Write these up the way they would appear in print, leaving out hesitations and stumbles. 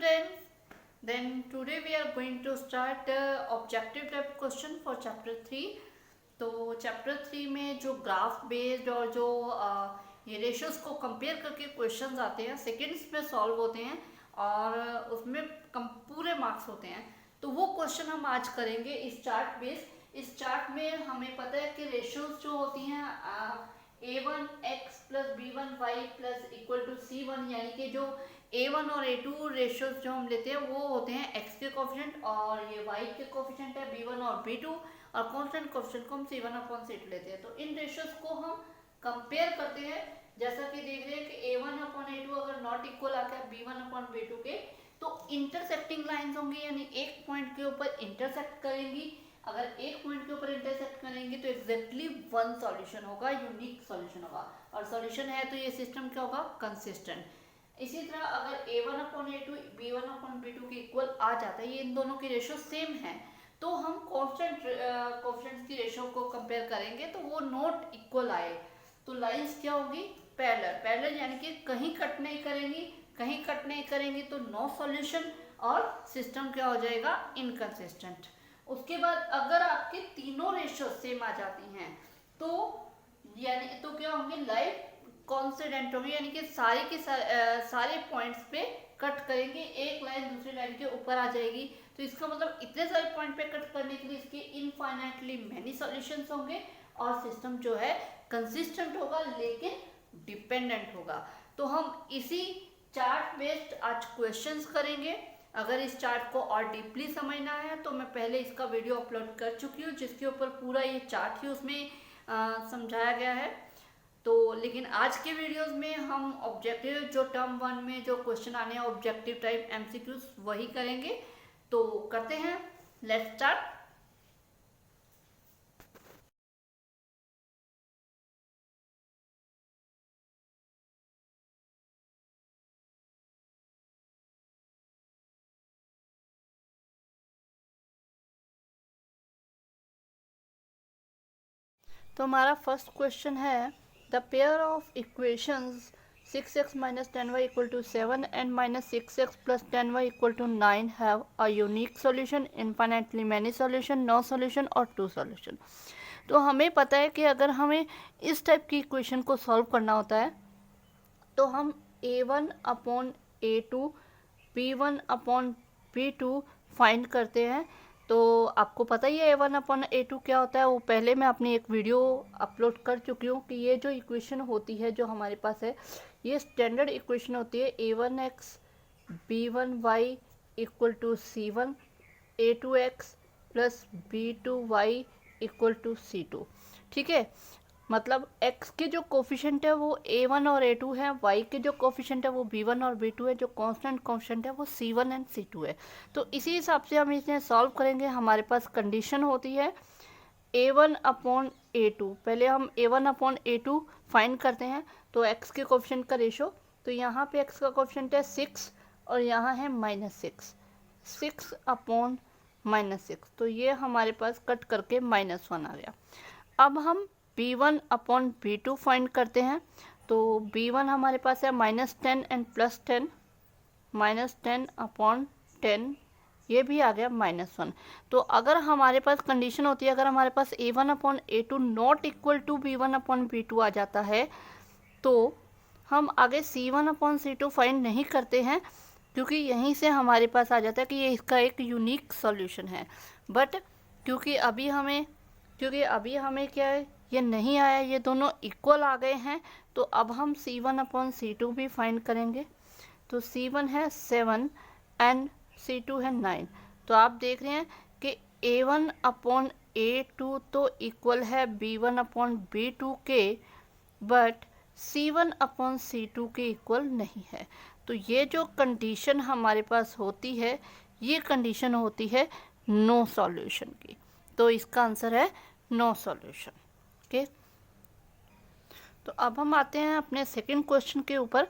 students. Then today we are going to start objective type question for chapter 3. तो chapter 3 में जो graph based और जो ये रेशियोज को कंपेयर करके क्वेश्चंस आते हैं, सेकेंड्स में सॉल्व होते हैं और उसमें पूरे मार्क्स होते हैं, तो वो क्वेश्चन हम आज करेंगे इस चार्ट बेस्ड। इस चार्ट में हमें पता है कि रेशियोज जो होती हैं a1x plus b1y plus equal to c1, यानी कि जो a1 और a2 रेशियोज जो हम लेते हैं वो होते हैं x के कोफिशिएंट और ये y के कोफिशिएंट है b1 और b2, और कांस्टेंट कोफिशिएंट को हम c1 अपॉन c2 लेते हैं। तो इन रेशियोज को हम कंपेयर करते हैं, जैसा कि देख रहे हैं कि a1 अपॉन a2 अगर नॉट इक्वल आ गया b1 अपॉन b2 के, तो इंटरसेक्टिंग लाइंस होंगी, यानी एक पॉइंट के ऊपर इंटरसेक्ट करेंगी। अगर एक पॉइंट के ऊपर इंटरसेक्ट करेंगे तो एग्जैक्टली वन सॉल्यूशन होगा, यूनिक सॉल्यूशन होगा, और सॉल्यूशन है तो ये सिस्टम क्या होगा, कंसिस्टेंट। इसी तरह अगर a1 upon a2 b1 upon b2 के इक्वल आ जाता है, ये इन दोनों की रेशियो सेम है, तो हम कांस्टेंट कोफिशिएंट्स की रेशियो को कंपेयर करेंगे तो वो नॉट इक्वल आए, तो लाइंस क्या होगी, पैरेलल। पैरेलल यानी कि कहीं कट नहीं करेंगी, कहीं कट नहीं करेंगी तो नो सॉल्यूशन, और सिस्टम क्या हो जाएगा, इनकंसिस्टेंट। उसके बाद अगर आपके तीनों रेशियो सेम आ जाती हैं तो यानी तो क्या होंगे, लाइफ कॉन्स्टेंट होगी, यानी कि सारे पॉइंट्स पे कट करेंगे, एक लाइन दूसरी लाइन के ऊपर आ जाएगी। तो इसका मतलब इतने सारे पॉइंट पे कट करने के लिए इसके इनफाइनाइटली मैनी सॉल्यूशंस होंगे, और सिस्टम जो है कंसिस्टेंट होगा लेकिन डिपेंडेंट होगा। तो हम इसी चार्ट बेस्ड आज क्वेश्चंस करेंगे। अगर इस चार्ट को और डीपली समझना है तो मैं पहले इसका वीडियो अपलोड कर चुकी हूँ, जिसके ऊपर पूरा ये चार्ट ही उसमें समझाया गया है। तो लेकिन आज के वीडियोस में हम ऑब्जेक्टिव जो टर्म 1 में जो क्वेश्चन आने हैं ऑब्जेक्टिव टाइप एमसीक्यूज वही करेंगे। तो करते हैं, लेट्स स्टार्ट। तो हमारा फर्स्ट क्वेश्चन है, the pair of equations 6x minus 10y equal to 7 and minus 6x plus 10y equal to 9 have a unique solution, infinitely many solution, no solution और two solution। तो हमें पता है कि अगर हमें इस टाइप की इक्वेशन को सॉल्व करना होता है तो हम a1 upon a2 b1 upon b2 find करते हैं। तो आपको पता ही है a1 अपॉन a2 क्या होता है, वो पहले मैं अपनी एक वीडियो अपलोड कर चुकी हूँ कि ये जो इक्वेशन होती है जो हमारे पास है, ये स्टैंडर्ड इक्वेशन होती है a1x b1y equal to c1, a2x plus b2y equal to c2। ठीक है, मतलब x के जो कोफिशिएंट है वो a1 और a2 है, y के जो कोफिशिएंट है वो b1 और b2 है, जो कांस्टेंट कोफिशिएंट है वो c1 एंड c2 है। तो इसी हिसाब से हम इसे सॉल्व करेंगे। हमारे पास कंडीशन होती है a1 अपॉन a2, पहले हम a1 अपॉन a2 फाइंड करते हैं। तो x के कोफिशिएंट का रेशो, तो यहाँ पे x का कोफिशिएंट है 6 और यहाँ है -6, 6 अपॉन -6, तो ये हमारे पास कट करके -1 आ गया। अब हम b1 अपॉन b2 फाइंड करते हैं। तो b1 हमारे पास है -10 एंड +10, -10 अपॉन 10, ये भी आ गया -1। तो अगर हमारे पास कंडीशन होती है, अगर हमारे पास a1 upon a2 not equal to b1 upon b2 आ जाता है तो हम आगे c1 अपॉन c2 फाइंड नहीं करते हैं, क्योंकि यहीं से हमारे पास आ जाता है कि ये इसका एक यूनिक सॉल्यूशन है। बट क्योंकि अभी हमें क्या है, ये नहीं आया, ये दोनों इक्वल आ गए हैं, तो अब हम c1 अपॉन c2 भी फाइंड करेंगे। तो c1 है 7 एंड c2 है 9। तो आप देख रहे हैं कि a1 अपॉन a2 तो इक्वल है b1 अपॉन b2 के, बट c1 अपॉन c2 के इक्वल नहीं है। तो ये जो कंडीशन हमारे पास होती है, ये कंडीशन होती है नो सॉल्यूशन की। तो इसका आंसर है नो सॉल्यूशन। ओके, तो अब हम आते हैं अपने सेकंड क्वेश्चन के ऊपर।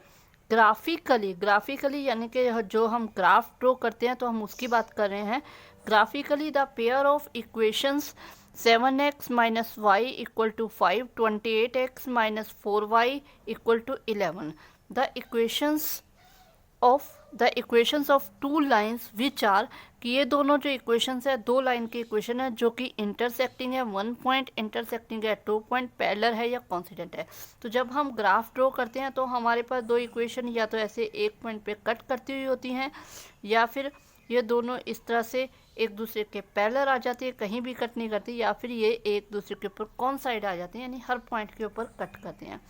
ग्राफिकली यानी कि जो हम ग्राफ ड्रॉ करते हैं तो हम उसकी बात कर रहे हैं। Graphically the pair of equations 7x minus Y equal to 5, 28x minus 4y equal to 11। The equations of the equations of two lines which are, कि ये दोनों जो इक्वेशंस है, दो लाइन की इक्वेशन है जो कि इंटरसेक्टिंग है, वन पॉइंट इंटरसेक्टिंग है, टू पॉइंट पैरेलल है या कॉन्सिडेंट है। तो जब हम ग्राफ ड्रॉ करते हैं तो हमारे पास दो इक्वेशन या तो ऐसे एक पॉइंट पे कट करती हुई होती हैं, या फिर ये दोनों इस तरह से एक दूसरे के पैरेलल आ जाती है, कहीं भी कट नहीं करती, या फिर ये एक दूसरे के ऊपर कौन साइड आ जाती है, यानी हर पॉइंट के ऊपर कट करते हैं।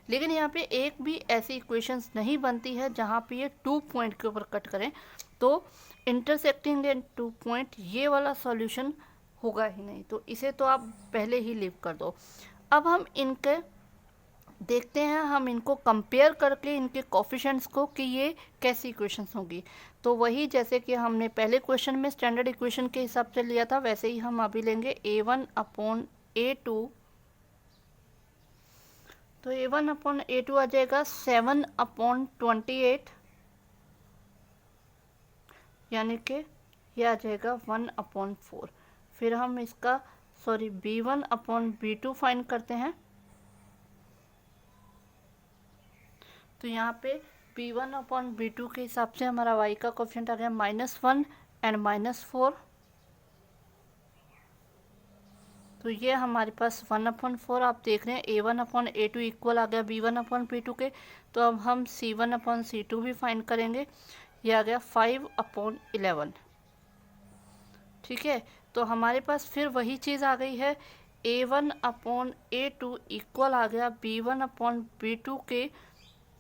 लेकिन यहाँ पे एक भी ऐसी इक्वेशंस नहीं बनती है जहाँ पे ये टू पॉइंट के ऊपर कट करें, तो इंटरसेक्टिंग एंड टू पॉइंट ये वाला सॉल्यूशन होगा ही नहीं, तो इसे तो आप पहले ही लीव कर दो। अब हम इनके देखते हैं, हम इनको कंपेयर करके इनके कोफिशिएंट्स को कि ये कैसी इक्वेशंस होंगी। तो वही जैसे कि हमने पहले क्वेश्चन में स्टैंडर्ड इक्वेशन के हिसाब से लिया था, वैसे ही हम अभी लेंगे a1/a2। तो a1/a2 आ जाएगा 7/28, यानी कि यह आ जाएगा 1/4। फिर हम इसका b1/b2 फाइंड करते हैं। तो यहाँ पे b1/b2 के हिसाब से हमारा y का कोफिशिएंट आ गया -1 एंड -4। तो ये हमारे पास 1/4 आप देख रहे हैं, a1/a2 इक्वल आ गया b1/b2 के। तो अब हम c1/c2 भी फाइंड करेंगे, ये आ गया 5/11। ठीक है, तो हमारे पास फिर वही चीज़ आ गई है, a1/a2 इक्वल आ गया b1/b2 के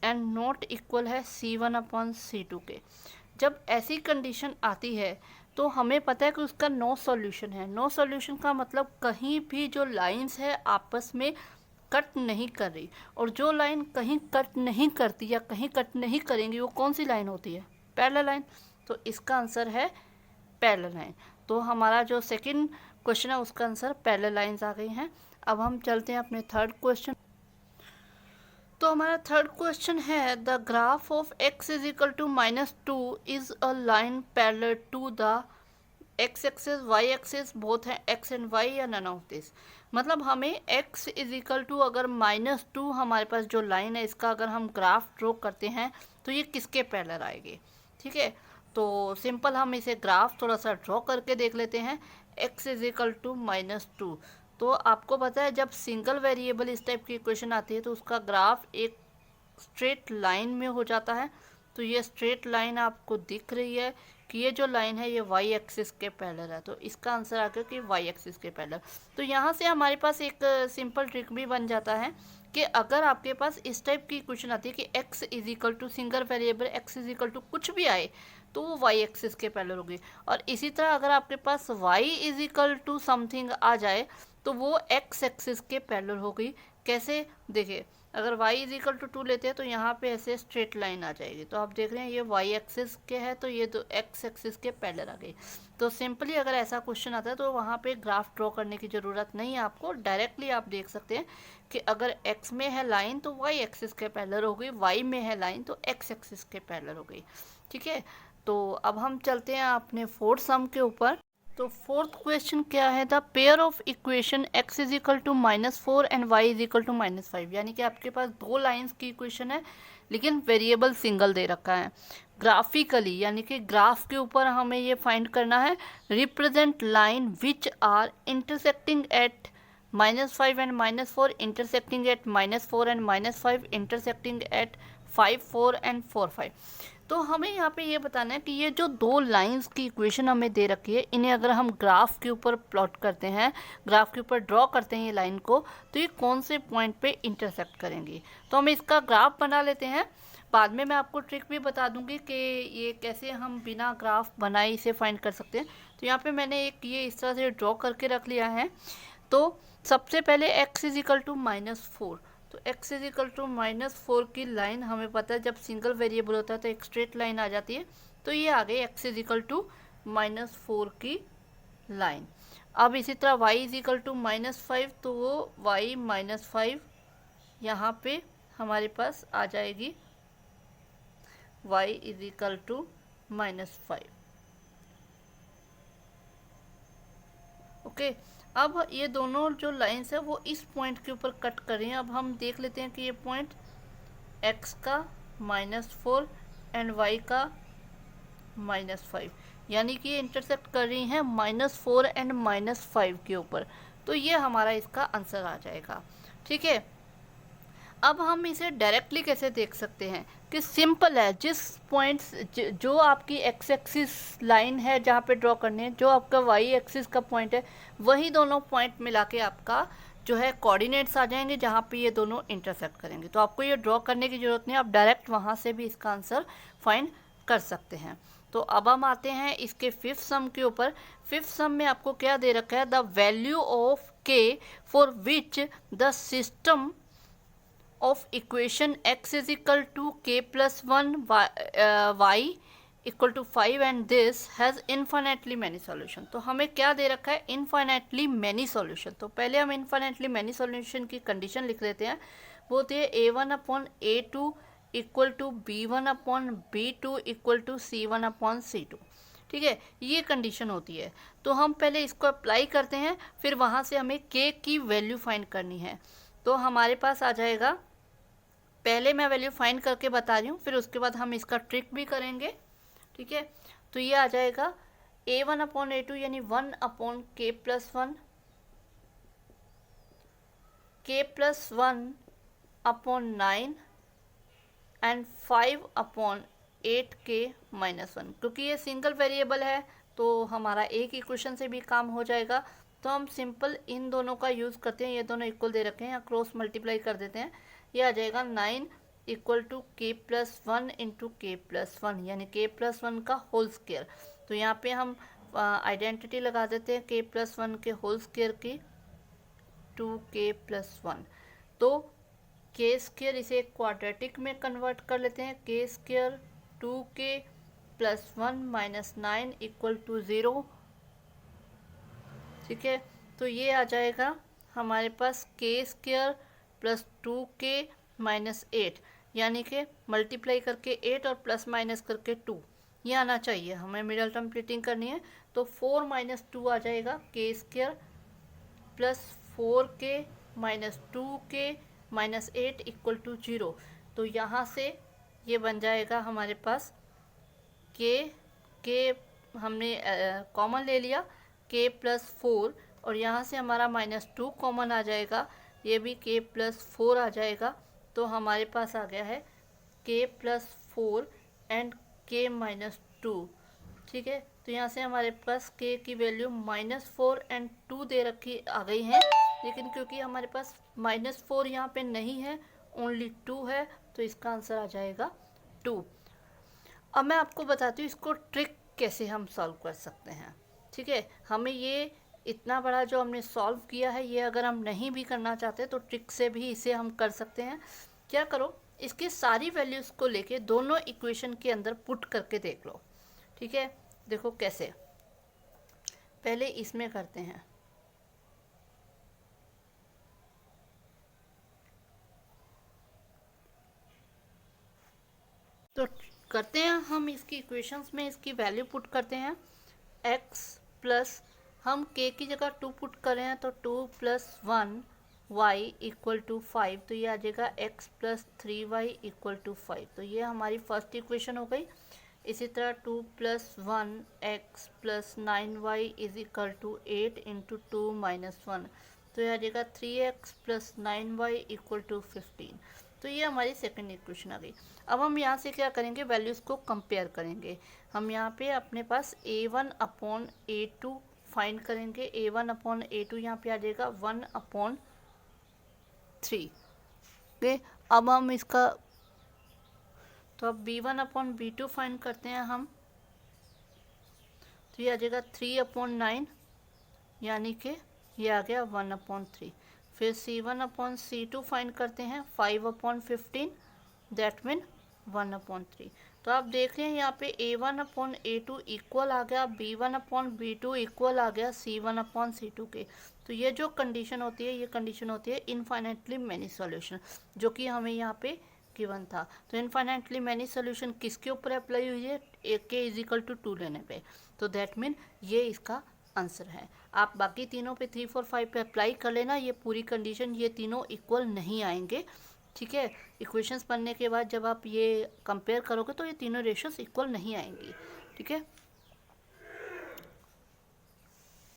एंड नॉट इक्वल है c1/c2 के। जब ऐसी कंडीशन आती है तो हमें पता है कि उसका नो सॉल्यूशन है। नो सॉल्यूशन का मतलब कहीं भी जो लाइंस है आपस में कट नहीं कर रही, और जो लाइन कहीं कट नहीं करती या कहीं कट नहीं करेंगी वो कौन सी लाइन होती है? Parallel line. तो इसका आंसर है पैरेलल लाइन। तो हमारा जो सेकंड क्वेश्चन है उसका आंसर पैरेलल लाइंस आ गई हैं। अब हम चलते हैं अपने थर्ड क्वेश्चन। तो हमारा थर्ड क्वेश्चन है, the graph of x is equal to -2 is a line parallel to the x axis y axis both हैं x एंड y या नन ऑफ दिस। मतलब हमें x इज इक्वल टू अगर -2 हमारे पास जो लाइन है इसका अगर हम ग्राफ ड्रॉ करते हैं तो ये किसके पैरेलल आएगी? ठीक है, तो सिंपल हम इसे ग्राफ थोड़ा सा ड्रॉ करके देख लेते हैं। x इज इक्वल टू -2, तो आपको पता है जब सिंगल वेरिएबल इस टाइप की इक्वेशन आती है तो उसका ग्राफ एक स्ट्रेट लाइन में हो जाता है। तो ये स्ट्रेट लाइन आपको दिख रही है कि ये जो लाइन है ये y एक्सिस के पैरेलल है, तो इसका आंसर आ गया कि y एक्सिस के पैरेलल। तो यहाँ से हमारे पास एक सिंपल ट्रिक भी बन जाता है कि अगर आपके पास इस टाइप की इक्वेशन आती है कि x is equal to single variable x is equal to कुछ भी आए तो वो y एक्सिस के पैरेलल होगी, और इसी तरह अगर आपके पास y is equal to something आ जाए तो वो x एक्सिस के पैरेलल होगी। कैसे? देखिए, अगर y इज इक्वल टू 2 लेते हैं तो यहाँ पे ऐसे स्ट्रेट लाइन आ जाएगी, तो आप देख रहे हैं ये y एक्सिस के है तो ये तो x एक्सिस के पैरेलल आ गई। तो सिंपली अगर ऐसा क्वेश्चन आता है तो वहाँ पे ग्राफ ड्रॉ करने की ज़रूरत नहीं है आपको, डायरेक्टली आप देख सकते हैं कि अगर x में है लाइन तो y एक्सिस के पैरेलल हो गई, y में है लाइन तो x एक्सिस के पैरेलल हो गई। ठीक है, तो अब हम चलते हैं अपने फोर्थ सम के ऊपर। तो फोर्थ क्वेश्चन क्या है, the pair of equation x is equal to -4 and y is equal to -5। यानी कि आपके पास दो लाइंस की इक्वेशन है लेकिन वेरिएबल सिंगल दे रखा है। ग्राफिकली यानी कि ग्राफ के ऊपर हमें ये फाइंड करना है, represent line which are intersecting at -5 and -4, intersecting at -4 and -5, intersecting at 5, 4 and 4, 5। तो हमें यहाँ पे ये बताना है कि ये जो दो लाइंस की इक्वेशन हमें दे रखी है इन्हें अगर हम ग्राफ के ऊपर प्लॉट करते हैं, ग्राफ के ऊपर ड्रॉ करते हैं ये लाइन को, तो ये कौन से पॉइंट पे इंटरसेक्ट करेंगी। तो हम इसका ग्राफ बना लेते हैं, बाद में मैं आपको ट्रिक भी बता दूंगी कि ये कैसे हम बिना ग्राफ बनाए इसे फाइंड कर सकते हैं। तो यहाँ पे मैंने एक ये इस तरह से ड्रॉ करके रख लिया है। तो सबसे पहले x इज इक्वल टू -4, तो x इज इक्वल टू -4 की लाइन हमें पता है जब सिंगल वेरिएबल होता है तो एक स्ट्रेट लाइन आ जाती है, तो ये आ गई x इज इक्वल टू -4 की लाइन। अब इसी तरह y इज इक्वल टू -5, तो वो y -5 यहाँ पे हमारे पास आ जाएगी y is equal to -5। Okay, अब ये दोनों जो लाइंस है वो इस पॉइंट के ऊपर कट कर रही हैं। अब हम देख लेते हैं कि ये पॉइंट x का -4 एंड y का -5, यानी कि ये इंटरसेक्ट कर रही हैं -4 एंड -5 के ऊपर। तो ये हमारा इसका आंसर आ जाएगा। ठीक है, अब हम इसे डायरेक्टली कैसे देख सकते हैं कि सिंपल है, जिस पॉइंट्स जो आपकी एक्स एक्सिस लाइन है जहाँ पे ड्रॉ करनी है, जो आपका वाई एक्सिस का पॉइंट है, वही दोनों पॉइंट मिला के आपका जो है कोऑर्डिनेट्स आ जाएंगे जहाँ पे ये दोनों इंटरसेक्ट करेंगे। तो आपको ये ड्रॉ करने की ज़रूरत नहीं, आप डायरेक्ट वहाँ से भी इसका आंसर फाइंड कर सकते हैं। तो अब हम आते हैं इसके फिफ्थ सम के ऊपर। फिफ्थ सम में आपको क्या दे रखा है, द वैल्यू ऑफ के for which the system of equation x is equal to k plus 1 y equal to 5 and this has infinitely many solution। तो हमें क्या दे रखा है, infinitely many solution। तो पहले हम infinitely many solution की कंडीशन लिख लेते हैं। वो होती है a1 upon a2 equal to b1 upon b2 equal to c1 upon c2। ठीक है, ये कंडीशन होती है। तो हम पहले इसको अप्लाई करते हैं, फिर वहाँ से हमें k की वैल्यू फाइंड करनी है। तो हमारे पास आ जाएगा, पहले मैं वैल्यू फाइंड करके बता रही हूँ, फिर उसके बाद हम इसका ट्रिक भी करेंगे। ठीक है, तो ये आ जाएगा a1 अपॉन a2 यानी 1 upon k plus 1, k plus 1 upon 9 and 5 upon 8k minus 1। क्योंकि ये सिंगल वेरिएबल है तो हमारा एक इक्वेशन से भी काम हो जाएगा। तो हम सिंपल इन दोनों का यूज़ करते हैं, ये दोनों इक्वल दे रखे हैं, या क्रॉस मल्टीप्लाई कर देते हैं। ये आ जाएगा 9 इक्वल टू के प्लस 1 इंटू के प्लस 1 यानी के प्लस 1 का होल स्क्वायर। तो यहाँ पे हम आइडेंटिटी लगा देते हैं के प्लस 1 के होल स्क्वायर की 2k प्लस 1। तो के स्क्वायर इसे क्वाड्रेटिक में कन्वर्ट कर लेते हैं, K square 2k plus 1 minus 9 equal to 0। ठीक है, तो ये आ जाएगा हमारे पास के स्क्वायर प्लस 2k माइनस 8 यानी कि मल्टीप्लाई करके 8 और प्लस माइनस करके 2, ये आना चाहिए। हमें मिडल टर्म स्प्लिटिंग करनी है, तो 4 माइनस 2 आ जाएगा K square plus 4k minus 2k minus 8 equal to 0। तो यहाँ से ये बन जाएगा हमारे पास के हमने कॉमन ले लिया k प्लस 4 और यहाँ से हमारा माइनस 2 कॉमन आ जाएगा, ये भी k प्लस 4 आ जाएगा। तो हमारे पास आ गया है k plus 4 and k minus 2। ठीक है, तो यहाँ से हमारे पास k की वैल्यू -4 एंड 2 दे रखी आ गई है, लेकिन क्योंकि हमारे पास -4 यहाँ पे नहीं है, ओनली 2 है, तो इसका आंसर आ जाएगा 2। अब मैं आपको बताती हूँ इसको ट्रिक कैसे हम सॉल्व कर सकते हैं। ठीक है, हमें ये इतना बड़ा जो हमने सॉल्व किया है, ये अगर हम नहीं भी करना चाहते तो ट्रिक से भी इसे हम कर सकते हैं। क्या करो, इसकी सारी वैल्यूज़ को लेके दोनों इक्वेशन के अंदर पुट करके देख लो। ठीक है, देखो कैसे, पहले इसमें करते हैं। तो करते हैं हम इसकी इक्वेशंस में इसकी वैल्यू पुट करते हैं। x प्लस हम k की जगह 2 पुट कर रहे हैं, तो 2 प्लस 1 y इक्वल टू 5। तो ये आ जाएगा x plus 3y equal to 5। तो ये हमारी फर्स्ट इक्वेशन हो गई। इसी तरह 2 plus 1 x plus 9y is equal to 8 into 2 minus 1। तो ये आ जाएगा 3x plus 9y equal to 15। तो ये हमारी सेकंड इक्वेशन आ गई। अब हम यहाँ से क्या करेंगे, वैल्यूज़ को कंपेयर करेंगे। हम यहाँ पे अपने पास a1 अपॉन a2 फाइंड करेंगे। a1 अपॉन a2 यहाँ पे आ जाएगा 1 अपॉन 3। ओके, अब हम इसका, तो अब b1 अपॉन b2 फाइंड करते हैं हम। तो ये आ जाएगा 3 अपॉन 9 यानी कि ये आ गया 1 अपॉन 3। फिर c1 अपॉन c2 फाइंड करते हैं 5 अपॉन 15 दैट मीन 1 अपॉन 3। तो आप देख रहे हैं यहाँ पे a1 अपॉन a2 इक्वल आ गया, b1 अपॉन b2 इक्वल आ गया c1 अपॉन c2 के। तो ये जो कंडीशन होती है, ये कंडीशन होती है इनफाइनाइटली मैनी सॉल्यूशन, जो कि हमें यहाँ पे गिवन था। तो इनफाइनाइटली मैनी सॉल्यूशन किसके ऊपर अप्लाई हुई है, k इज इक्वल टू 2 लेने पे। तो दैट मीन ये इसका आंसर है। आप बाकी तीनों पे 3 4 5 पे अप्लाई कर लेना, ये पूरी कंडीशन, ये तीनों इक्वल नहीं आएंगे। ठीक है। इक्वेशंस पढ़ने के बाद जब आप ये कंपेयर करोगे तो ये तीनों रेशियोज इक्वल नहीं आएंगी। ठीक है।